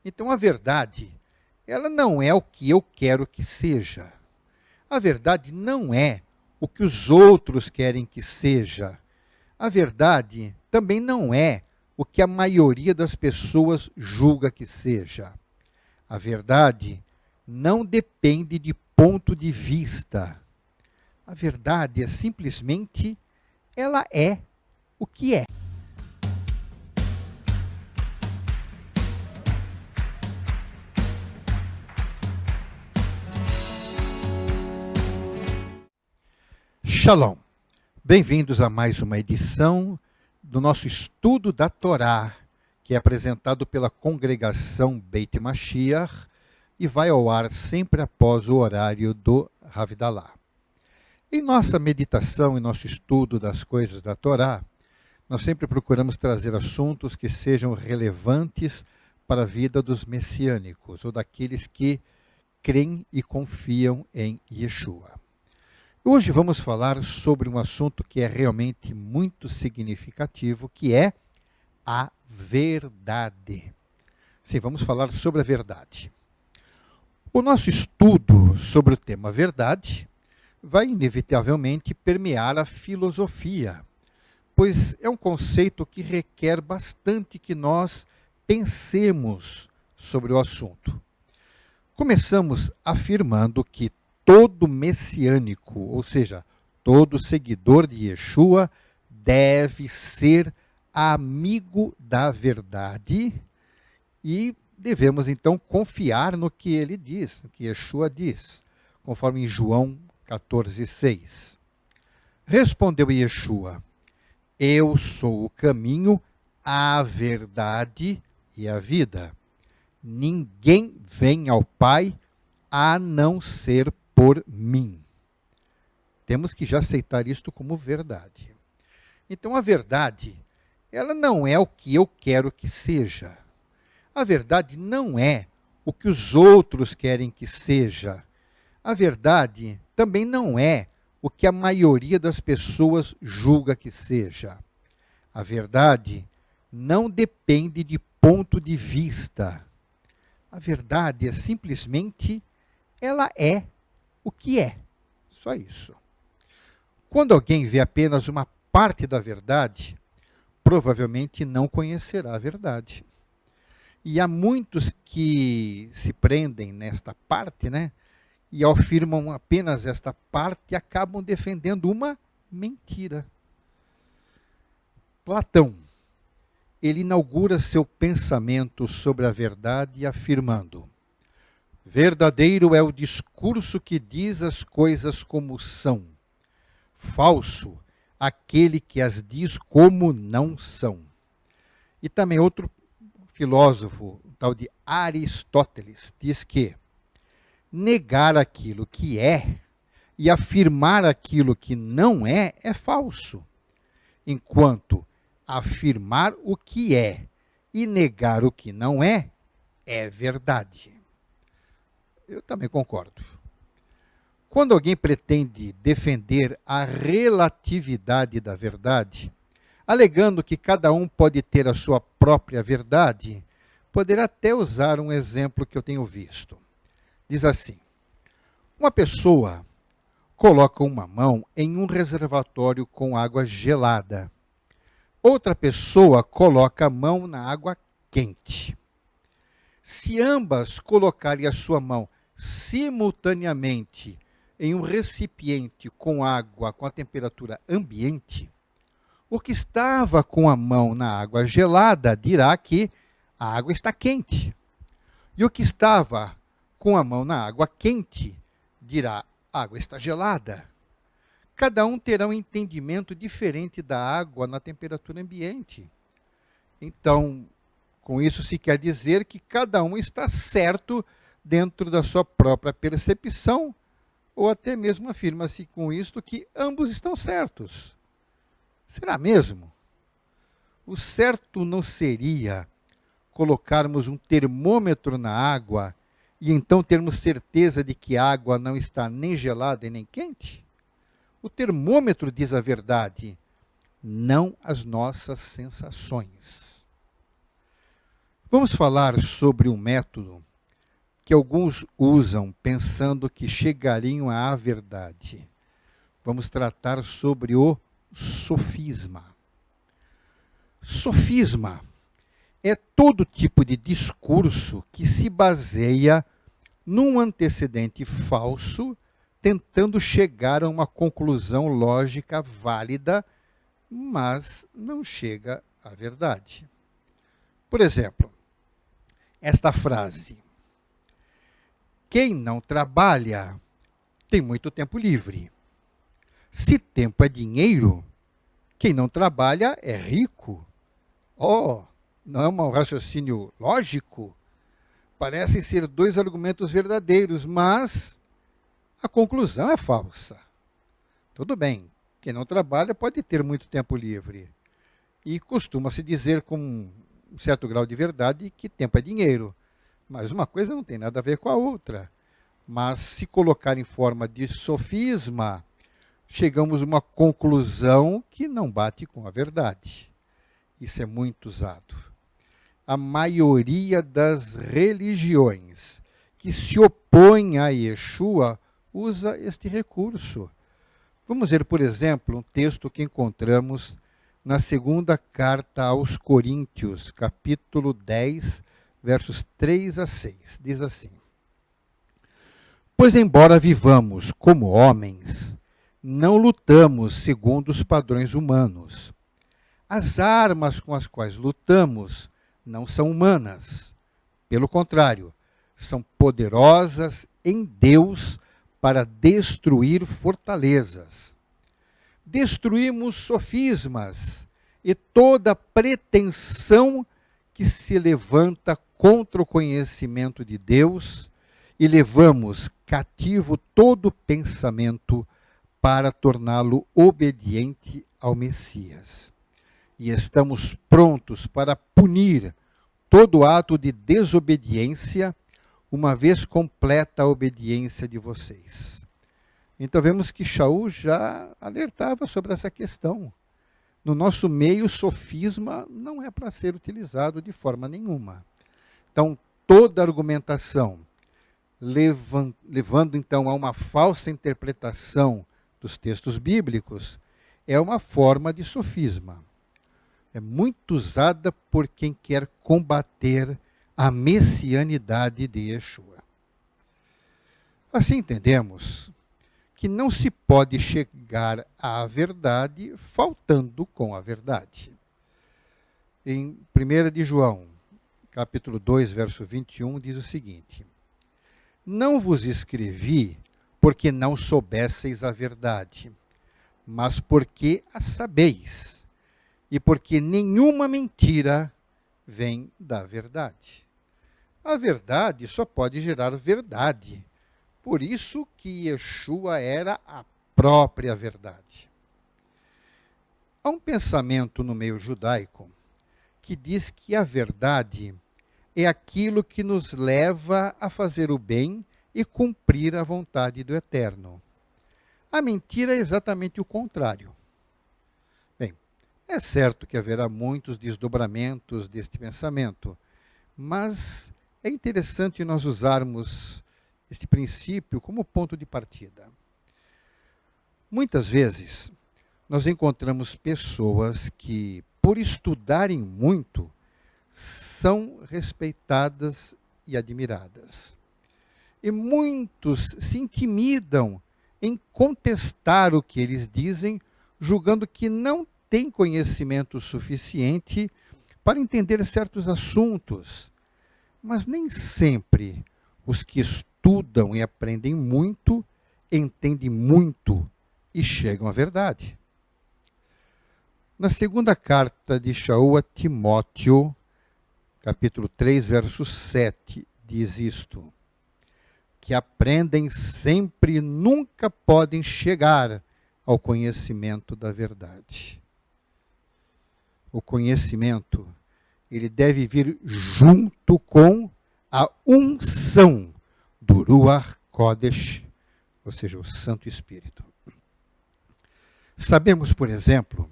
Então a verdade, ela não é o que eu quero que seja. A verdade não é o que os outros querem que seja. A verdade também não é o que a maioria das pessoas julga que seja. A verdade não depende de ponto de vista. A verdade é simplesmente, ela é o que é. Shalom. Bem-vindos a mais uma edição do nosso estudo da Torá, que é apresentado pela congregação Beit Mashiach e vai ao ar sempre após o horário do Havdalah. Em nossa meditação e nosso estudo das coisas da Torá, nós sempre procuramos trazer assuntos que sejam relevantes para a vida dos messiânicos, ou daqueles que creem e confiam em Yeshua. Hoje vamos falar sobre um assunto que é realmente muito significativo, que é a verdade. Sim, vamos falar sobre a verdade. O nosso estudo sobre o tema verdade vai inevitavelmente permear a filosofia, pois é um conceito que requer bastante que nós pensemos sobre o assunto. Começamos afirmando que todo messiânico, ou seja, todo seguidor de Yeshua, deve ser amigo da verdade e devemos então confiar no que ele diz, no que Yeshua diz, conforme em João 14,6. Respondeu Yeshua: Eu sou o caminho, a verdade e a vida. Ninguém vem ao Pai a não ser por mim. Temos que já aceitar isto como verdade. Então a verdade, ela não é o que eu quero que seja. A verdade não é o que os outros querem que seja. A verdade também não é o que a maioria das pessoas julga que seja. A verdade não depende de ponto de vista. A verdade é simplesmente, ela é o que é. Só isso. Quando alguém vê apenas uma parte da verdade, provavelmente não conhecerá a verdade. E há muitos que se prendem nesta parte, né? E afirmam apenas esta parte e acabam defendendo uma mentira. Platão, ele inaugura seu pensamento sobre a verdade afirmando: verdadeiro é o discurso que diz as coisas como são. Falso, aquele que as diz como não são. E também outro filósofo, o tal de Aristóteles, diz que negar aquilo que é e afirmar aquilo que não é falso, enquanto afirmar o que é e negar o que não é verdade. Eu também concordo. Quando alguém pretende defender a relatividade da verdade, alegando que cada um pode ter a sua própria verdade, poderá até usar um exemplo que eu tenho visto. Diz assim: uma pessoa coloca uma mão em um reservatório com água gelada. Outra pessoa coloca a mão na água quente. Se ambas colocarem a sua mão simultaneamente em um recipiente com água com a temperatura ambiente, o que estava com a mão na água gelada dirá que a água está quente. E o que estava com a mão na água quente dirá: a água está gelada. Cada um terá um entendimento diferente da água na temperatura ambiente. Então, com isso se quer dizer que cada um está certo dentro da sua própria percepção, ou até mesmo afirma-se com isto que ambos estão certos. Será mesmo? O certo não seria colocarmos um termômetro na água e então termos certeza de que a água não está nem gelada e nem quente? O termômetro diz a verdade, não as nossas sensações. Vamos falar sobre um método que alguns usam pensando que chegariam à verdade. Vamos tratar sobre o sofisma. Sofisma é todo tipo de discurso que se baseia num antecedente falso, tentando chegar a uma conclusão lógica válida, mas não chega à verdade. Por exemplo, esta frase: quem não trabalha tem muito tempo livre. Se tempo é dinheiro, quem não trabalha é rico. Oh, não é um raciocínio lógico? Parecem ser dois argumentos verdadeiros, mas a conclusão é falsa. Tudo bem, quem não trabalha pode ter muito tempo livre. E costuma-se dizer com um certo grau de verdade que tempo é dinheiro. Mas uma coisa não tem nada a ver com a outra. Mas se colocar em forma de sofisma, chegamos a uma conclusão que não bate com a verdade. Isso é muito usado. A maioria das religiões que se opõem a Yeshua usa este recurso. Vamos ver, por exemplo, um texto que encontramos na segunda carta aos Coríntios, capítulo 10, versos 3 a 6. Diz assim: pois embora vivamos como homens, não lutamos segundo os padrões humanos. As armas com as quais lutamos não são humanas. Pelo contrário, são poderosas em Deus para destruir fortalezas. Destruímos sofismas e toda pretensão que se levanta contra o conhecimento de Deus e levamos cativo todo pensamento para torná-lo obediente ao Messias. E estamos prontos para punir todo ato de desobediência, uma vez completa a obediência de vocês. Então vemos que Shaul já alertava sobre essa questão. No nosso meio, o sofisma não é para ser utilizado de forma nenhuma. Então, toda argumentação levando então a uma falsa interpretação dos textos bíblicos é uma forma de sofisma. É muito usada por quem quer combater a messianidade de Yeshua. Assim entendemos que não se pode chegar à verdade faltando com a verdade. Em 1 de João, capítulo 2, verso 21, diz o seguinte: não vos escrevi porque não soubesseis a verdade, mas porque a sabeis, e porque nenhuma mentira vem da verdade. A verdade só pode gerar verdade. Por isso que Yeshua era a própria verdade. Há um pensamento no meio judaico que diz que a verdade é aquilo que nos leva a fazer o bem e cumprir a vontade do Eterno. A mentira é exatamente o contrário. Bem, é certo que haverá muitos desdobramentos deste pensamento, mas é interessante nós usarmos este princípio como ponto de partida. Muitas vezes, nós encontramos pessoas que, por estudarem muito, são respeitadas e admiradas. E muitos se intimidam em contestar o que eles dizem, julgando que não têm conhecimento suficiente para entender certos assuntos. Mas nem sempre os que estudam e aprendem muito, entendem muito e chegam à verdade. Na segunda carta de Shaul a Timóteo, capítulo 3, verso 7, diz isto: que aprendem sempre e nunca podem chegar ao conhecimento da verdade. O conhecimento, ele deve vir junto com a unção do Ruach Kodesh, ou seja, o Santo Espírito. Sabemos, por exemplo,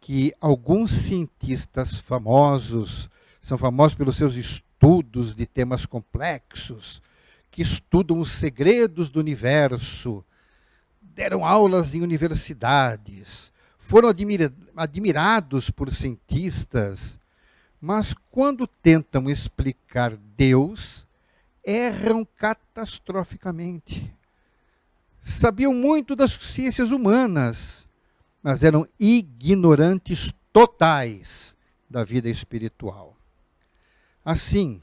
que alguns cientistas famosos, são famosos pelos seus estudos de temas complexos, que estudam os segredos do universo, deram aulas em universidades, foram admirados por cientistas, mas quando tentam explicar Deus, erram catastroficamente. Sabiam muito das ciências humanas, mas eram ignorantes totais da vida espiritual. Assim,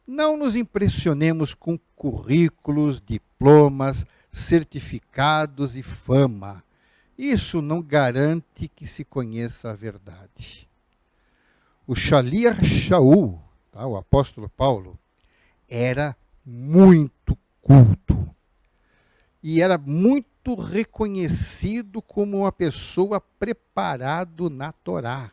não nos impressionemos com currículos, diplomas, certificados e fama. Isso não garante que se conheça a verdade. O Shaliach Shaul, o apóstolo Paulo, era muito culto e era muito reconhecido como uma pessoa preparada na Torá.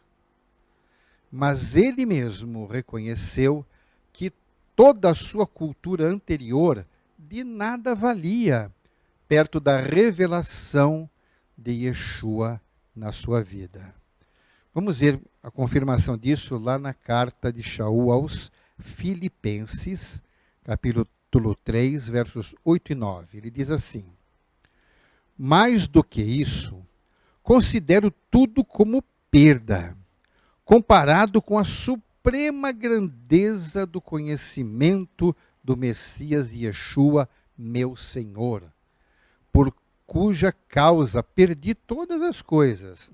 Mas ele mesmo reconheceu que toda a sua cultura anterior de nada valia perto da revelação de Yeshua na sua vida. Vamos ver a confirmação disso lá na carta de Shaul aos Filipenses, capítulo 3, versos 8 e 9. Ele diz assim: mais do que isso, considero tudo como perda, comparado com a suprema grandeza do conhecimento do Messias Yeshua, meu Senhor, por cuja causa perdi todas as coisas.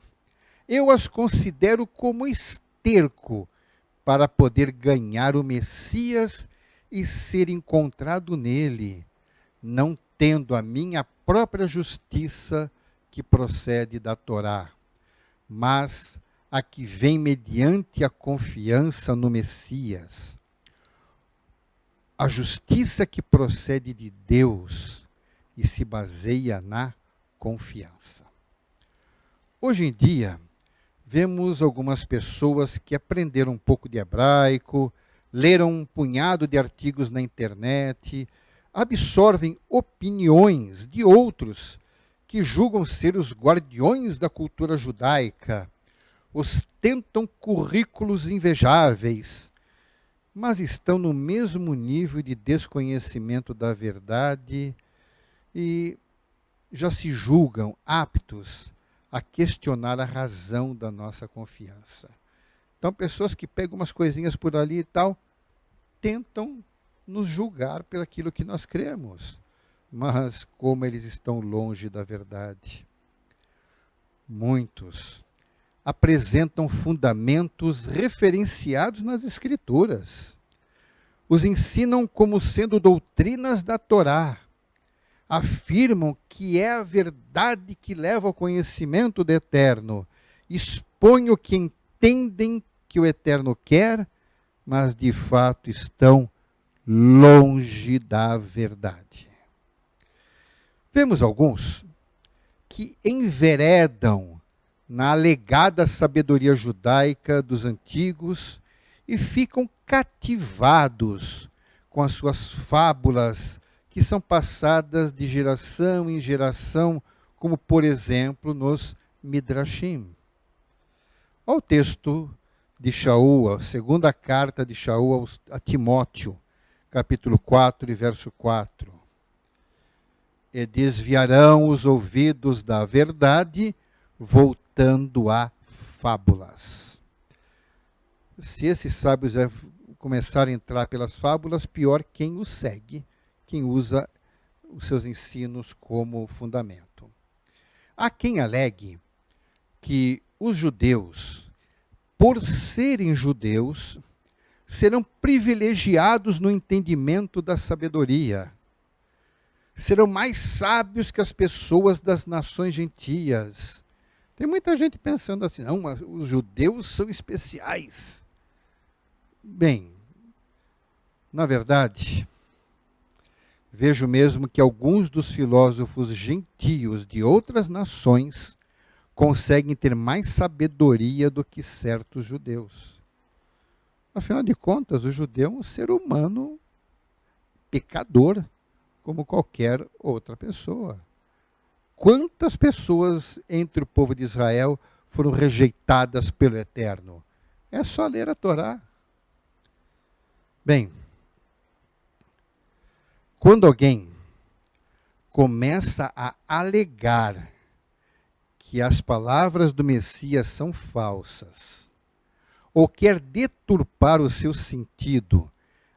Eu as considero como esterco para poder ganhar o Messias e ser encontrado nele, não tendo a minha própria justiça que procede da Torá, mas a que vem mediante a confiança no Messias. A justiça que procede de Deus e se baseia na confiança. Hoje em dia, vemos algumas pessoas que aprenderam um pouco de hebraico, leram um punhado de artigos na internet, absorvem opiniões de outros que julgam ser os guardiões da cultura judaica, ostentam currículos invejáveis, mas estão no mesmo nível de desconhecimento da verdade e já se julgam aptos a questionar a razão da nossa confiança. Então, pessoas que pegam umas coisinhas por ali e tal, tentam nos julgar por aquilo que nós cremos, mas como eles estão longe da verdade. Muitos apresentam fundamentos referenciados nas Escrituras, os ensinam como sendo doutrinas da Torá, afirmam que é a verdade que leva ao conhecimento do Eterno, expõem o que entendem que o Eterno quer, mas de fato estão longe da verdade. Vemos alguns que enveredam na alegada sabedoria judaica dos antigos e ficam cativados com as suas fábulas que são passadas de geração em geração, como, por exemplo, nos Midrashim. Olha o texto de Shaul, a segunda carta de Shaul a Timóteo, capítulo 4 e verso 4. E desviarão os ouvidos da verdade, voltando a fábulas. Se esses sábios começarem a entrar pelas fábulas, pior quem os segue, quem usa os seus ensinos como fundamento. Há quem alegue que os judeus, por serem judeus, serão privilegiados no entendimento da sabedoria, serão mais sábios que as pessoas das nações gentias. Tem muita gente pensando assim, não, mas os judeus são especiais. Bem, na verdade, vejo mesmo que alguns dos filósofos gentios de outras nações conseguem ter mais sabedoria do que certos judeus. Afinal de contas, o judeu é um ser humano pecador, como qualquer outra pessoa. Quantas pessoas entre o povo de Israel foram rejeitadas pelo Eterno? É só ler a Torá. Bem, quando alguém começa a alegar que as palavras do Messias são falsas, ou quer deturpar o seu sentido,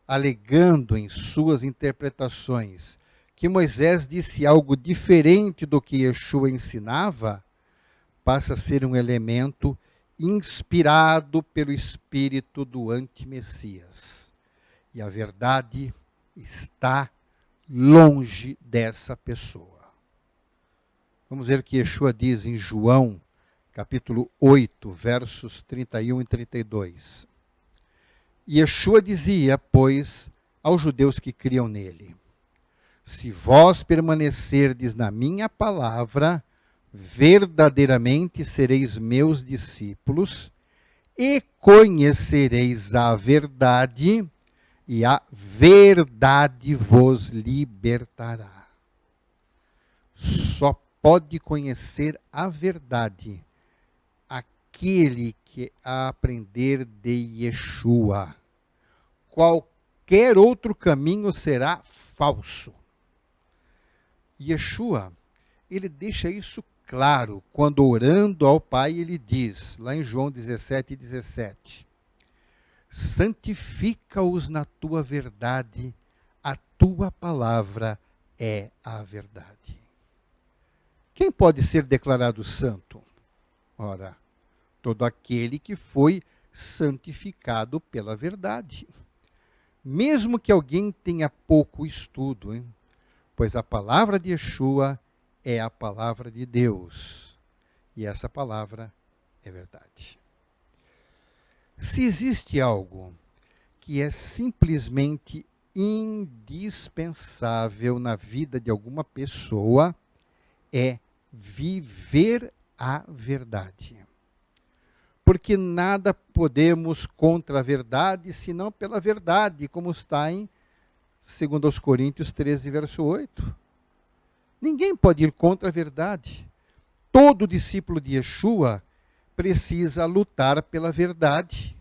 alegando em suas interpretações que Moisés disse algo diferente do que Yeshua ensinava, passa a ser um elemento inspirado pelo espírito do anti-Messias. E a verdade está longe dessa pessoa. Vamos ver o que Yeshua diz em João, capítulo 8, versos 31 e 32. Yeshua dizia, pois, aos judeus que criam nele: se vós permanecerdes na minha palavra, verdadeiramente sereis meus discípulos e conhecereis a verdade, e a verdade vos libertará. Só pode conhecer a verdade aquele que aprender de Yeshua. Qualquer outro caminho será falso. Yeshua, ele deixa isso claro quando orando ao Pai ele diz, lá em João 17:17, santifica-os na tua verdade, a tua palavra é a verdade. Quem pode ser declarado santo? Ora, todo aquele que foi santificado pela verdade. Mesmo que alguém tenha pouco estudo, hein? Pois a palavra de Yeshua é a palavra de Deus. E essa palavra é verdade. Se existe algo que é simplesmente indispensável na vida de alguma pessoa, é viver a verdade. Porque nada podemos contra a verdade, senão pela verdade, como está em 2 Coríntios 13, verso 8. Ninguém pode ir contra a verdade. Todo discípulo de Yeshua precisa lutar pela verdade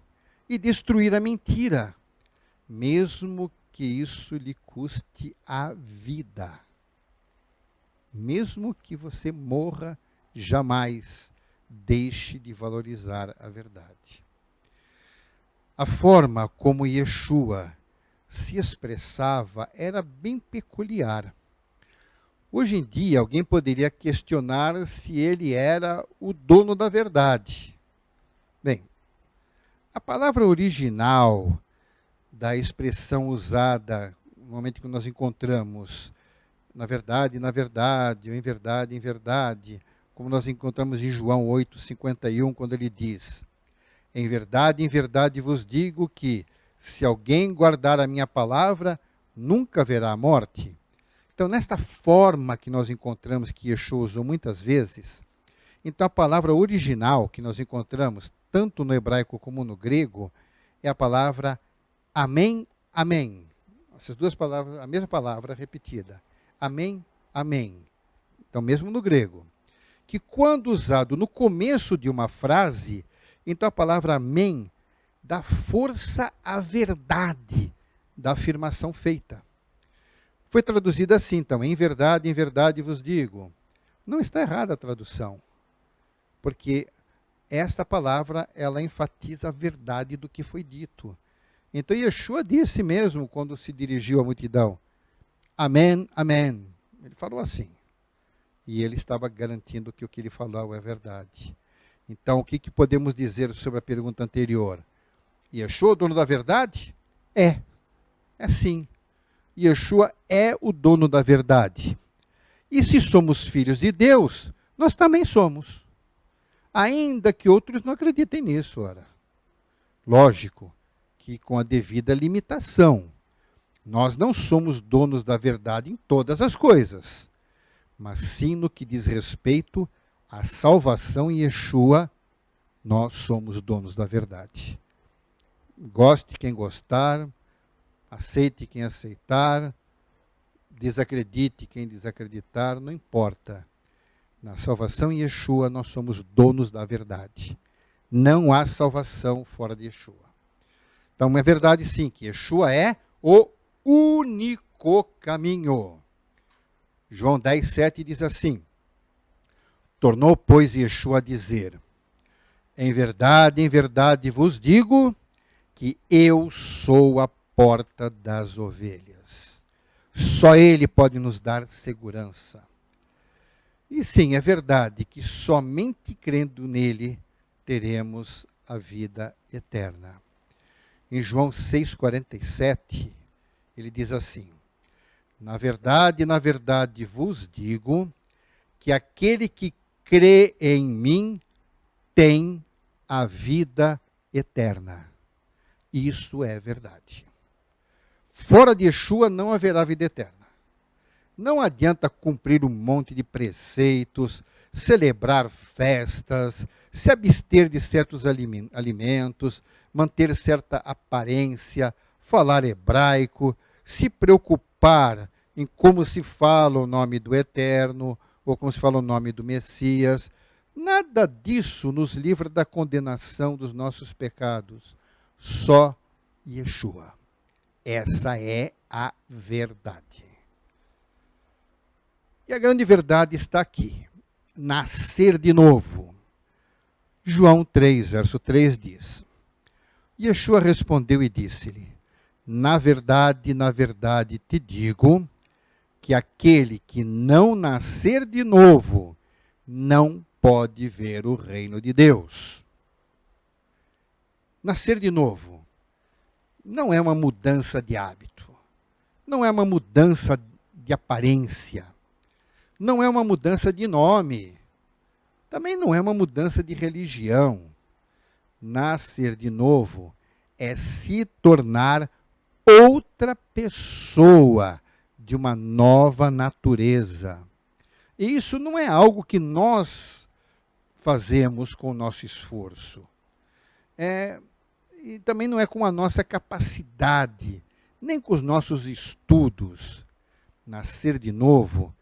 e destruir a mentira, mesmo que isso lhe custe a vida. Mesmo que você morra, jamais deixe de valorizar a verdade. A forma como Yeshua se expressava era bem peculiar. Hoje em dia, alguém poderia questionar se ele era o dono da verdade. Bem, a palavra original da expressão usada no momento que nós encontramos na verdade, ou em verdade, como nós encontramos em João 8:51, quando ele diz: em verdade vos digo que, se alguém guardar a minha palavra, nunca verá a morte. Então, nesta forma que nós encontramos, que Yeshua usou muitas vezes, então a palavra original que nós encontramos, tanto no hebraico como no grego, é a palavra amém, amém. Essas duas palavras, a mesma palavra repetida. Amém, amém. Então, mesmo no grego. Que quando usado no começo de uma frase, então a palavra amém dá força à verdade da afirmação feita. Foi traduzida assim, então, em verdade vos digo. Não está errada a tradução, porque esta palavra, ela enfatiza a verdade do que foi dito. Então, Yeshua disse mesmo, quando se dirigiu à multidão, amém, amém. Ele falou assim. E ele estava garantindo que o que ele falou é verdade. Então, o que podemos dizer sobre a pergunta anterior? Yeshua, o dono da verdade? É sim. Yeshua é o dono da verdade. E se somos filhos de Deus, nós também somos. Ainda que outros não acreditem nisso, ora. Lógico que com a devida limitação. Nós não somos donos da verdade em todas as coisas, mas sim no que diz respeito à salvação em Yeshua, nós somos donos da verdade. Goste quem gostar, aceite quem aceitar, desacredite quem desacreditar, não importa. Na salvação em Yeshua, nós somos donos da verdade. Não há salvação fora de Yeshua. Então é verdade sim que Yeshua é o único caminho. João 10,7 diz assim: tornou, pois, Yeshua a dizer: em verdade vos digo que eu sou a porta das ovelhas. Só Ele pode nos dar segurança. E sim, é verdade que somente crendo nele teremos a vida eterna. Em João 6,47, ele diz assim: na verdade vos digo que aquele que crê em mim tem a vida eterna. Isso é verdade. Fora de Yeshua não haverá vida eterna. Não adianta cumprir um monte de preceitos, celebrar festas, se abster de certos alimentos, manter certa aparência, falar hebraico, se preocupar em como se fala o nome do Eterno, ou como se fala o nome do Messias. Nada disso nos livra da condenação dos nossos pecados. Só Yeshua. Essa é a verdade. E a grande verdade está aqui. Nascer de novo. João 3, verso 3 diz: Yeshua respondeu e disse-lhe: na verdade te digo que aquele que não nascer de novo não pode ver o reino de Deus. Nascer de novo não é uma mudança de hábito, não é uma mudança de aparência, não é uma mudança de nome, também não é uma mudança de religião. Nascer de novo é se tornar outra pessoa, de uma nova natureza. E isso não é algo que nós fazemos com o nosso esforço. E também não é com a nossa capacidade, nem com os nossos estudos. Nascer de novo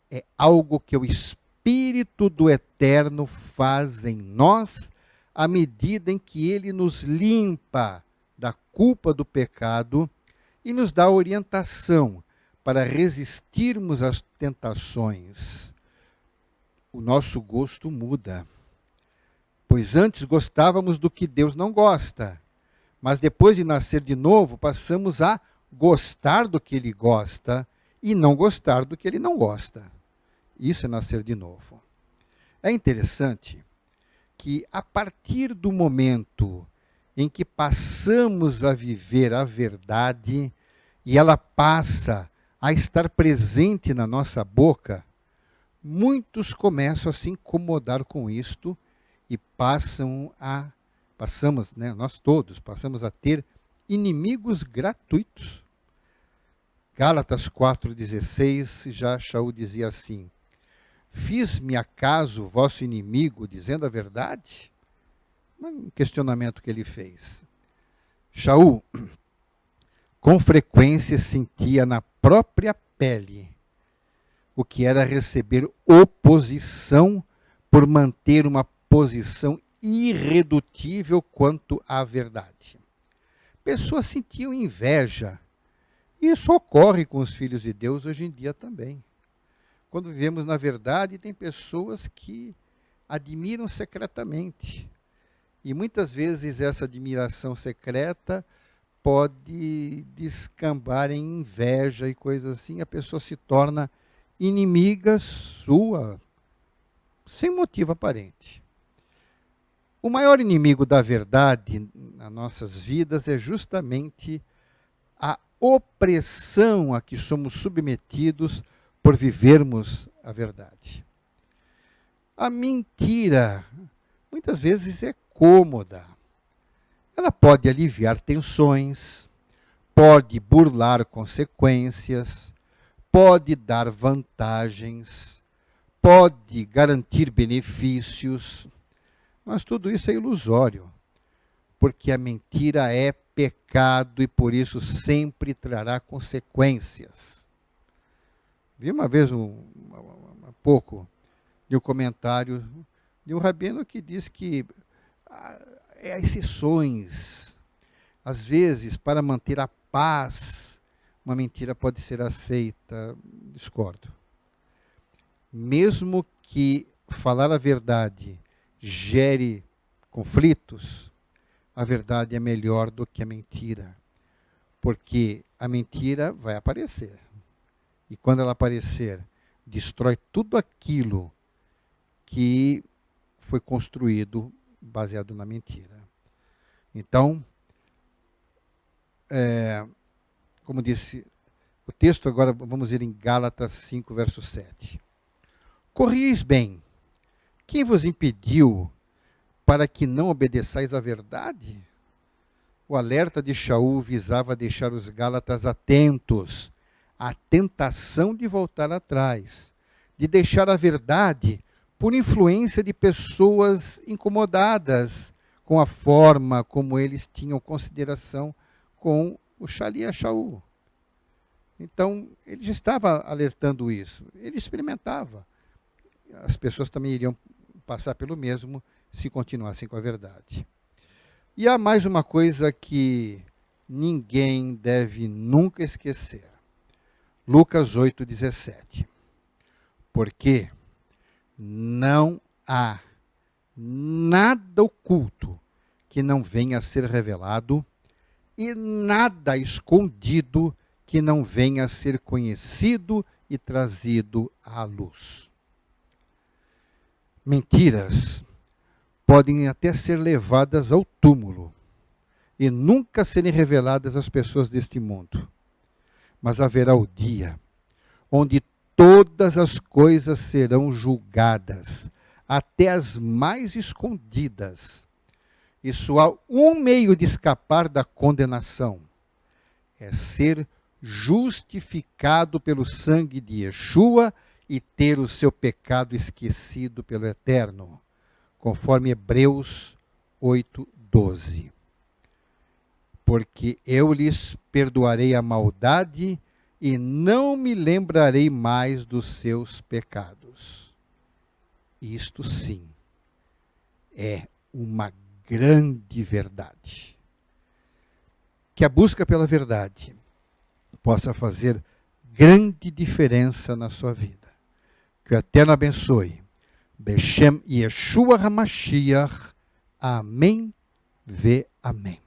é algo que o Espírito do Eterno faz em nós, à medida em que ele nos limpa da culpa do pecado e nos dá orientação para resistirmos às tentações. O nosso gosto muda. Pois antes gostávamos do que Deus não gosta, mas depois de nascer de novo, passamos a gostar do que Ele gosta e não gostar do que Ele não gosta. Isso é nascer de novo. É interessante que a partir do momento em que passamos a viver a verdade e ela passa a estar presente na nossa boca, muitos começam a se incomodar com isto e nós todos passamos a ter inimigos gratuitos. Gálatas 4,16, já Shaul dizia assim: fiz-me acaso vosso inimigo dizendo a verdade? Um questionamento que ele fez. Shaul, com frequência, sentia na própria pele o que era receber oposição por manter uma posição irredutível quanto à verdade. Pessoas sentiam inveja. E isso ocorre com os filhos de Deus hoje em dia também. Quando vivemos na verdade, tem pessoas que admiram secretamente. E muitas vezes essa admiração secreta pode descambar em inveja e coisas assim. A pessoa se torna inimiga sua, sem motivo aparente. O maior inimigo da verdade nas nossas vidas é justamente a opressão a que somos submetidos por vivermos a verdade. A mentira, muitas vezes, é cômoda. Ela pode aliviar tensões, pode burlar consequências, pode dar vantagens, pode garantir benefícios, mas tudo isso é ilusório, porque a mentira é pecado e por isso sempre trará consequências. Vi uma vez, há pouco, de um comentário de um rabino que diz que há exceções. Às vezes, para manter a paz, uma mentira pode ser aceita. Discordo. Mesmo que falar a verdade gere conflitos, a verdade é melhor do que a mentira. Porque a mentira vai aparecer. E quando ela aparecer, destrói tudo aquilo que foi construído baseado na mentira. Então, como disse o texto, agora vamos ir em Gálatas 5, verso 7. Corrieis bem. Quem vos impediu para que não obedeçais à verdade? O alerta de Shaul visava deixar os Gálatas atentos à tentação de voltar atrás, de deixar a verdade por influência de pessoas incomodadas com a forma como eles tinham consideração com o Shalia Shaul. Então, ele já estava alertando isso. Ele experimentava. As pessoas também iriam passar pelo mesmo se continuassem com a verdade. E há mais uma coisa que ninguém deve nunca esquecer. Lucas 8,17. Porque não há nada oculto que não venha a ser revelado e nada escondido que não venha a ser conhecido e trazido à luz. Mentiras podem até ser levadas ao túmulo e nunca serem reveladas às pessoas deste mundo. Mas haverá o dia onde todas as coisas serão julgadas, até as mais escondidas. E só há um meio de escapar da condenação: é ser justificado pelo sangue de Yeshua e ter o seu pecado esquecido pelo Eterno, conforme Hebreus 8:12. Porque eu lhes perdoarei a maldade e não me lembrarei mais dos seus pecados. Isto sim é uma grande verdade. Que a busca pela verdade possa fazer grande diferença na sua vida. Que o Eterno abençoe. Beshem Yeshua HaMashiach. Amém. Amém.